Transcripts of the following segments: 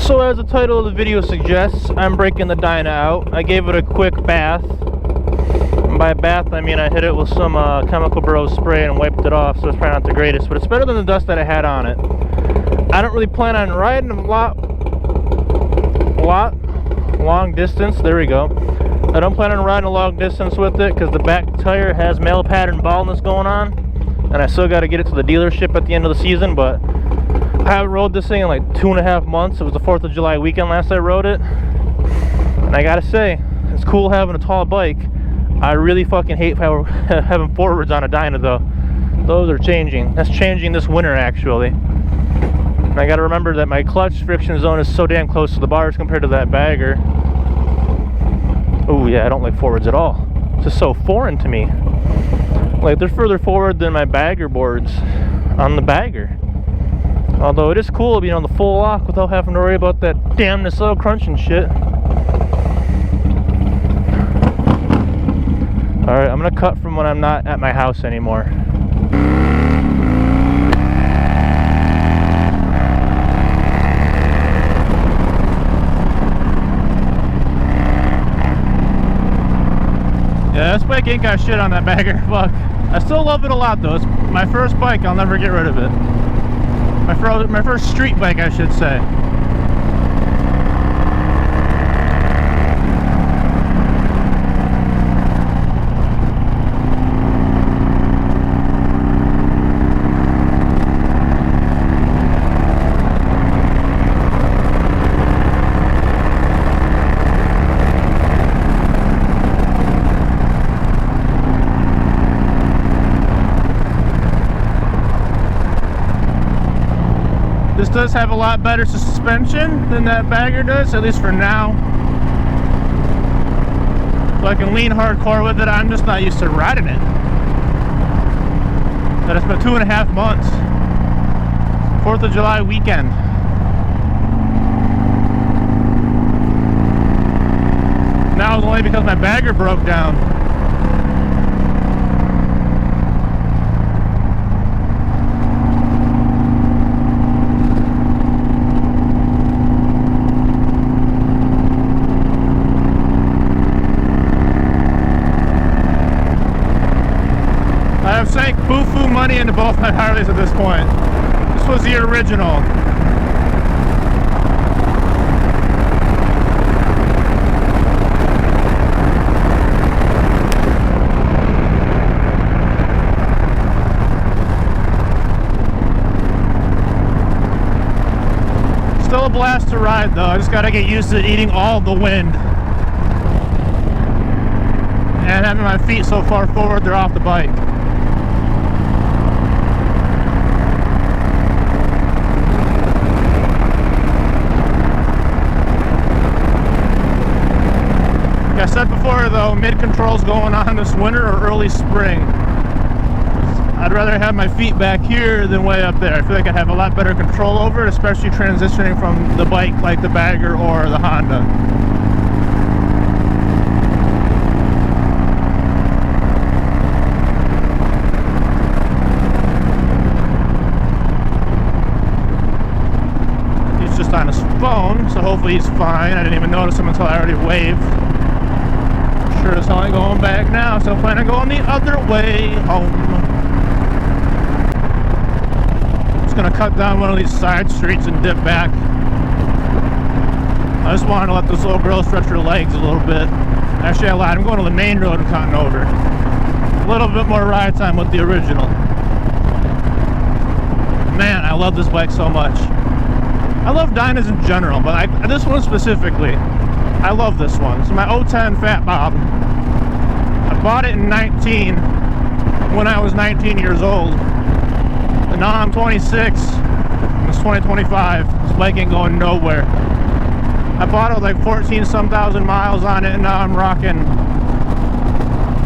So as the title of the video suggests, I'm breaking the Dyna out. I gave it a quick bath. And by bath, I mean I hit it with some Chemical Bros spray and wiped it off, so it's probably not the greatest, but it's better than the dust that I had on it. I don't really plan on riding a lot long distance. There we go. I don't plan on riding a long distance with it because the back tire has male pattern baldness going on, and I still got to get it to the dealership at the end of the season. But I haven't rode this thing in like 2.5 months. It was the 4th of July weekend last I rode it, and I gotta say, it's cool having a tall bike. I really fucking hate having forwards on a Dyna though. Those are changing. That's changing this winter actually. And I gotta remember that my clutch friction zone is so damn close to the bars compared to that bagger. Oh yeah, I don't like forwards at all. It's just so foreign to me. Like, they're further forward than my bagger boards on the bagger. Although it is cool being on the full lock without having to worry about that damn nacelle crunch and shit. Alright, I'm gonna cut from when I'm not at my house anymore. Yeah, this bike ain't got shit on that bagger. Fuck. I still love it a lot though. It's my first bike, I'll never get rid of it. My first street bike, I should say. This does have a lot better suspension than that bagger does, at least for now. So I can lean hardcore with it. I'm just not used to riding it. But it's been 2.5 months. 4th of July weekend. Now it's only because my bagger broke down. I've sank boo-foo money into both my Harleys at this point. This was the original. Still a blast to ride though. I just gotta get used to eating all the wind. And having my feet so far forward they're off the bike. Like I said before though, mid-control's going on this winter or early spring. I'd rather have my feet back here than way up there. I feel like I'd have a lot better control over it, especially transitioning from the bike like the bagger or the Honda. He's just on his phone, so hopefully he's fine. I didn't even notice him until I already waved. Sure as hell ain't going back now, so I plan on going the other way home. Just gonna cut down one of these side streets and dip back. I just wanted to let this little girl stretch her legs a little bit. Actually, I lied. I'm going to the main road and cutting over. A little bit more ride time with the original. Man, I love this bike so much. I love Dynas in general, but this one specifically. I love this one. It's my 010 Fat Bob. I bought it in 19 when I was 19 years old. And now I'm 26. It's 2025. This bike ain't going nowhere. I bought it with like 14-some thousand miles on it, and now I'm rocking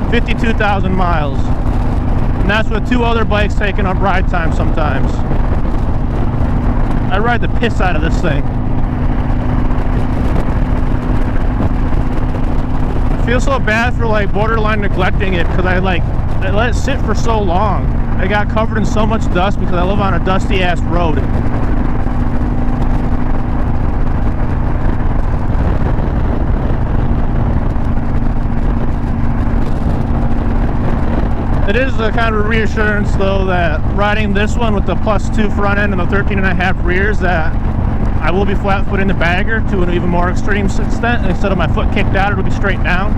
52,000 miles. And that's with 2 other bikes taking up ride time sometimes. I ride the piss out of this thing. I feel so bad for like borderline neglecting it because I let it sit for so long. I got covered in so much dust because I live on a dusty ass road. is a kind of reassurance though that riding this one with the +2 front end and the 13.5 rears, that I will be flat footing the bagger to an even more extreme extent. Instead of my foot kicked out, it'll be straight down.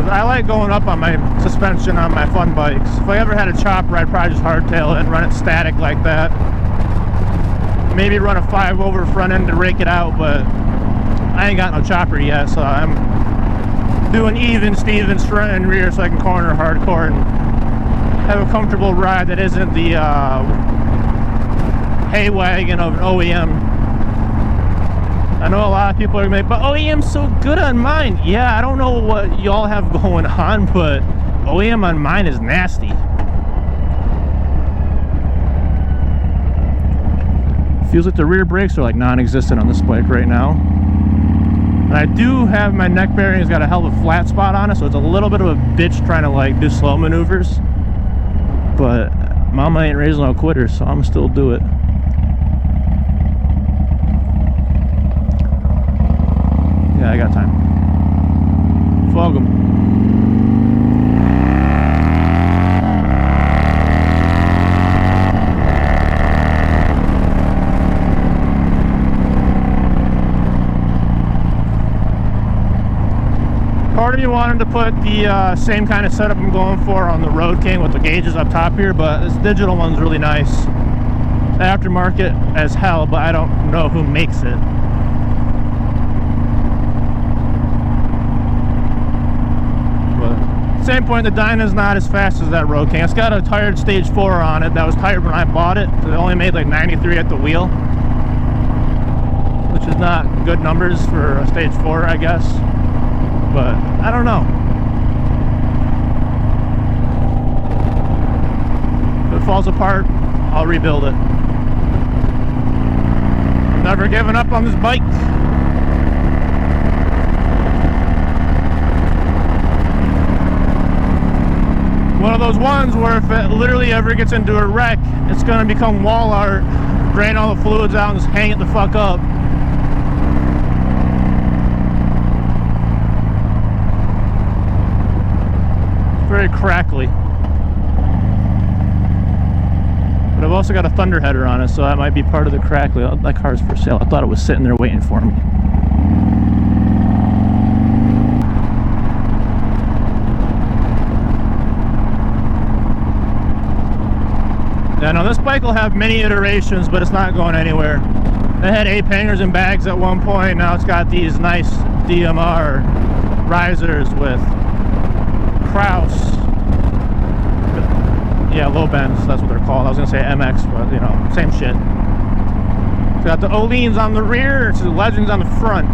I like going up on my suspension on my fun bikes. If I ever had a chopper, I'd probably just hardtail it and run it static like that. Maybe run a 5-over front end to rake it out, but I ain't got no chopper yet, so I'm doing even Stevens front and rear so I can corner hardcore and have a comfortable ride that isn't the hay wagon of an OEM. I know a lot of people are gonna be like, but OEM's so good on mine. Yeah, I don't know what y'all have going on, but OEM on mine is nasty. Feels like the rear brakes are like non-existent on this bike right now. And I do have my neck bearing has got a hell of a flat spot on it, so it's a little bit of a bitch trying to like do slow maneuvers. But mama ain't raising no quitters, so I'm still do it. Yeah, I got time. Fog them. Part of me wanted to put the same kind of setup I'm going for on the Road King with the gauges up top here, but this digital one's really nice. It's aftermarket as hell, but I don't know who makes it. Same point, the Dyna's not as fast as that Road King. It's got a tired stage 4 on it that was tired when I bought it, so it only made like 93 at the wheel, which is not good numbers for a stage 4, I guess, but I don't know. If it falls apart, I'll rebuild it. I'm never giving up on this bike. One of those ones where if it literally ever gets into a wreck, it's going to become wall art, drain all the fluids out and just hang it the fuck up. It's very crackly. But I've also got a thunder header on it, so that might be part of the crackly. That car's for sale. I thought it was sitting there waiting for me. Yeah, no, this bike will have many iterations, but it's not going anywhere. It had ape hangers and bags at one point. Now it's got these nice DMR risers with Kraus. Yeah, low bends, that's what they're called. I was gonna say MX, but you know, same shit. It's got the Oleans on the rear, it's the Legends on the front.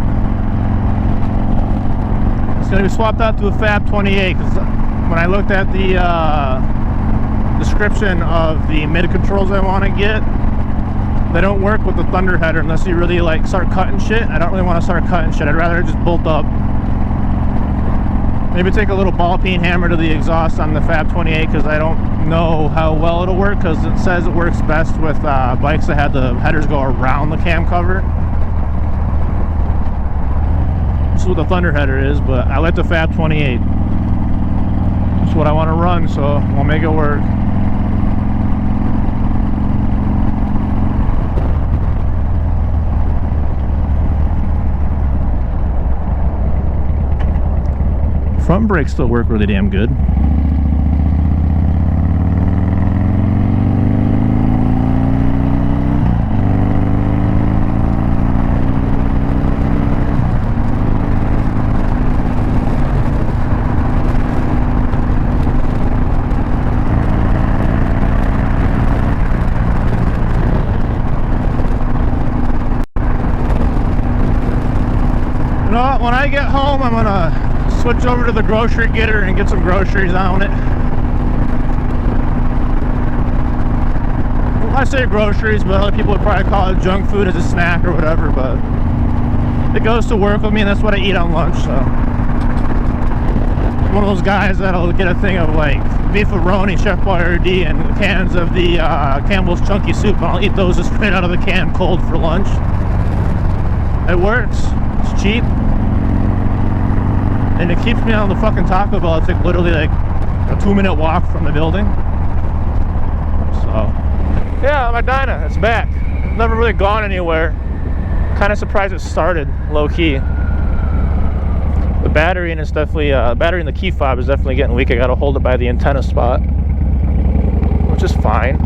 It's gonna be swapped out to a Fab 28 because when I looked at the description of the mid controls I want to get, they don't work with the thunder header unless you really like start cutting shit. I don't really want to start cutting shit. I'd rather just bolt up. Maybe take a little ball peen hammer to the exhaust on the Fab 28 because I don't know how well it'll work, because it says it works best with bikes that had the headers go around the cam cover. This is what the thunder header is, but I like the Fab 28. That's what I want to run, so I'll make it work. Front brakes still work really damn good. You know what? When I get home, I'm gonna switch over to the grocery getter and get some groceries on it. Well, I say groceries, but other people would probably call it junk food as a snack or whatever, but it goes to work with me and that's what I eat on lunch, so. I'm one of those guys that'll get a thing of like beefaroni, Chef Boyardee, and cans of the Campbell's Chunky Soup, and I'll eat those just straight out of the can cold for lunch. It works. It's cheap. And it keeps me on the fucking Taco Bell. It's like literally like a 2-minute walk from the building. So yeah, my Dyna, it's back. Never really gone anywhere. Kind of surprised it started low-key. The battery and it's definitely battery in the key fob is definitely getting weak. I gotta hold it by the antenna spot, which is fine.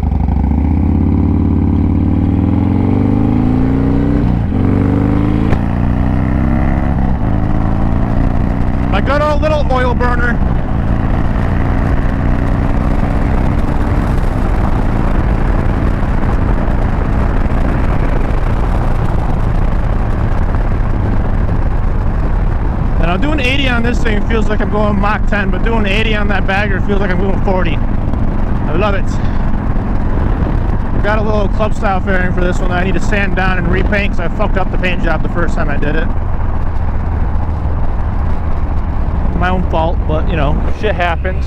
My good old little oil burner. Now doing 80 on this thing feels like I'm going Mach 10, but doing 80 on that bagger feels like I'm going 40. I love it. Got a little club style fairing for this one that I need to sand down and repaint because I fucked up the paint job the first time I did it. My own fault, but you know, shit happens.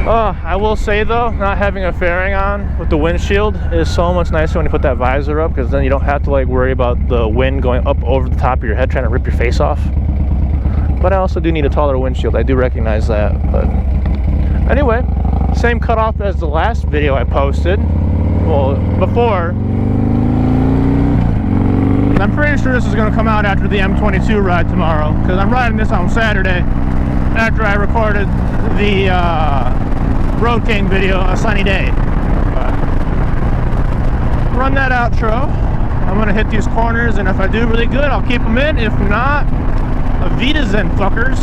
I will say though, not having a fairing on with the windshield is so much nicer when you put that visor up, because then you don't have to like worry about the wind going up over the top of your head trying to rip your face off. But I also do need a taller windshield, I do recognize that. But anyway, same cutoff as the last video I posted, well, before. And I'm pretty sure this is going to come out after the M22 ride tomorrow, because I'm riding this on Saturday after I recorded the Road King video, A Sunny Day. Run that outro. I'm going to hit these corners, and if I do really good, I'll keep them in. If not, Avita Zen fuckers.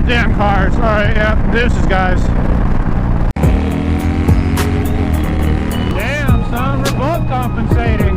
Damn cars. Alright, yeah, deuces, guys. Damn, son, we're both compensating.